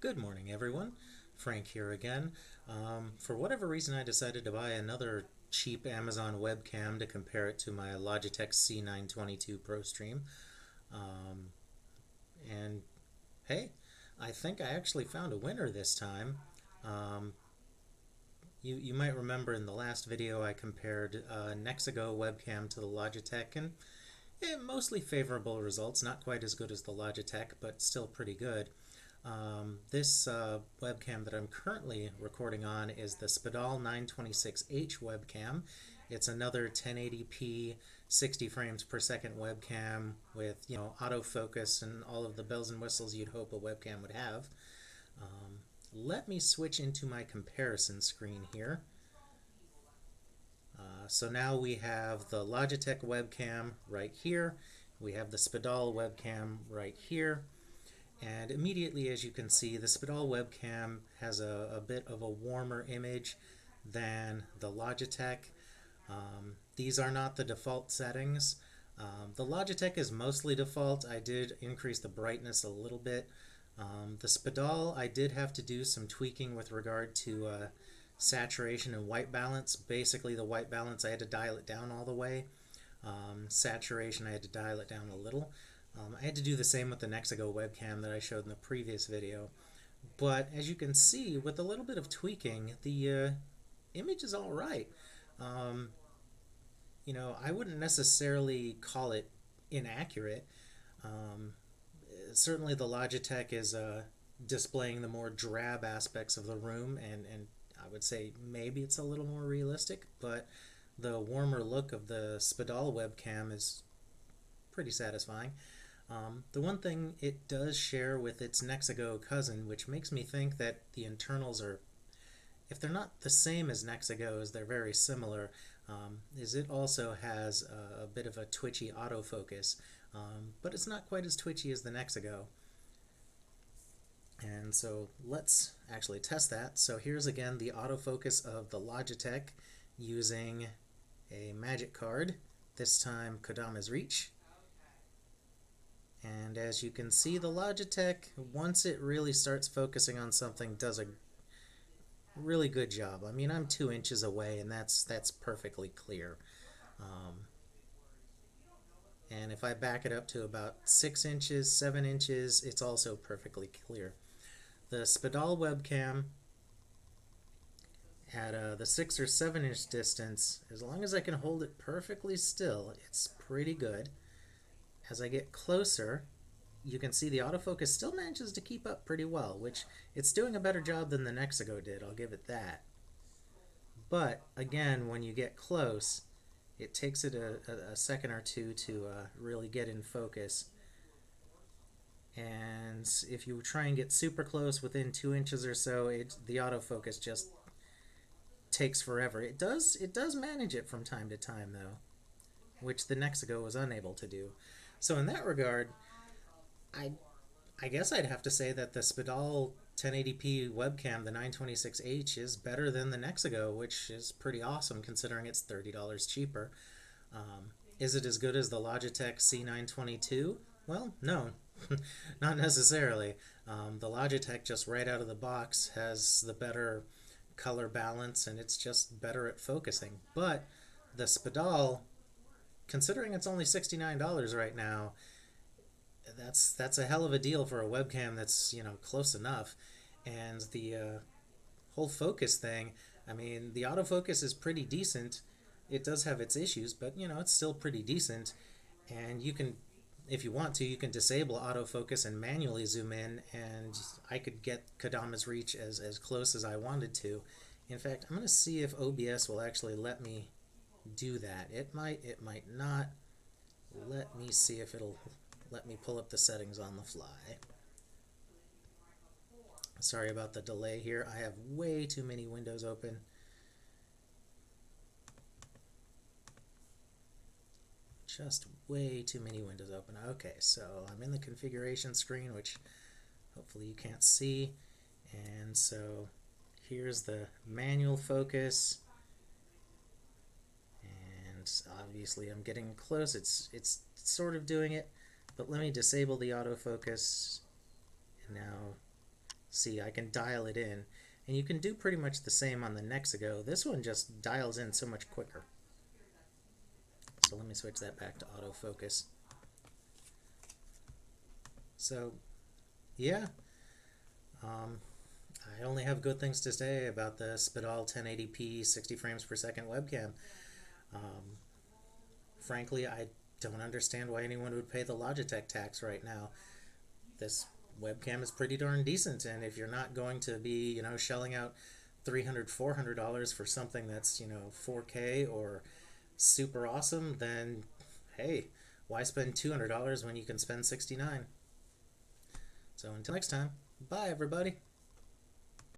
Good morning, everyone. Frank here again. For whatever reason, I decided to buy another cheap Amazon webcam to compare it to my Logitech C922 ProStream. Um, and hey, I think I actually found a winner this time. Um, you might remember in the last video I compared Nexigo webcam to the Logitech, and mostly favorable results. Not quite as good as the Logitech, but still pretty good. This webcam that I'm currently recording on is the Spedal 926H webcam. It's another 1080p 60 frames per second webcam with, autofocus and all of the bells and whistles you'd hope a webcam would have. Let me switch into my comparison screen here. So now we have the Logitech webcam right here. We have the Spedal webcam right here. And immediately, as you can see, the Spedal webcam has a bit of a warmer image than the Logitech. These are not the default settings. The Logitech is mostly default. I did increase the brightness a little bit. The Spedal, I did have to do some tweaking with regard to saturation and white balance. Basically, the white balance, I had to dial it down all the way. Saturation, I had to dial it down a little. I had to do the same with the Nexigo webcam that I showed in the previous video. But as you can see, with a little bit of tweaking, the image is all right. Um, I wouldn't necessarily call it inaccurate. Um, Certainly the Logitech is displaying the more drab aspects of the room, and I would say maybe it's a little more realistic, but the warmer look of the Spedal webcam is pretty satisfying. The one thing it does share with its Nexigo cousin, which makes me think that the internals are, if they're not the same as Nexigo's, they're very similar, is it also has a bit of a twitchy autofocus, but it's not quite as twitchy as the Nexigo. And so let's actually test that. So here's again the autofocus of the Logitech using a magic card, this time Kodama's Reach. And as you can see, the Logitech, once it really starts focusing on something, does a really good job. I mean, I'm 2 inches away, and that's perfectly clear. Um, and if I back it up to about 6 inches, 7 inches, it's also perfectly clear. The Spedal webcam at the 6 or 7 inch distance, as long as I can hold it perfectly still, it's pretty good. As I get closer, you can see the autofocus still manages to keep up pretty well, which it's doing a better job than the Nexigo did, I'll give it that. But again, when you get close, it takes it a second or two to really get in focus. And if you try and get super close within 2 inches or so, the autofocus just takes forever. It does manage it from time to time though, which the Nexigo was unable to do. So in that regard, I I guess I'd have to say that the Spedal 1080p webcam, the 926H, is better than the Nexigo, which is pretty awesome considering it's $30 cheaper. Is it as good as the Logitech C922? Well, no, not necessarily. The Logitech, just right out of the box, has the better color balance and it's just better at focusing. But the Spedal, considering it's only $69 right now, that's a hell of a deal for a webcam that's close enough. And the whole focus thing, I mean, the autofocus is pretty decent. It does have its issues, but it's still pretty decent. And you can, if you want to, you can disable autofocus and manually zoom in, and I could get Kodama's Reach as close as I wanted to. In fact, I'm going to see if OBS will actually let me do that. It might not. Let me see if it'll let me pull up the settings on the fly. Sorry about the delay here. I have way too many windows open. Just way too many windows open. Okay, so I'm in the configuration screen, which hopefully you can't see. And so here's the manual focus. And obviously I'm getting close. It's sort of doing it. But let me disable the autofocus and now see, I can dial it in, and you can do pretty much the same on the Nexigo. This one just dials in so much quicker. So let me switch that back to autofocus. So yeah, I only have good things to say about the Spedal 1080p 60 frames per second webcam. Frankly, I don't understand why anyone would pay the Logitech tax right now. This webcam is pretty darn decent, and if you're not going to be, shelling out $300, $400 for something that's, 4K or super awesome, then hey, why spend $200 when you can spend $69? So until next time, bye everybody.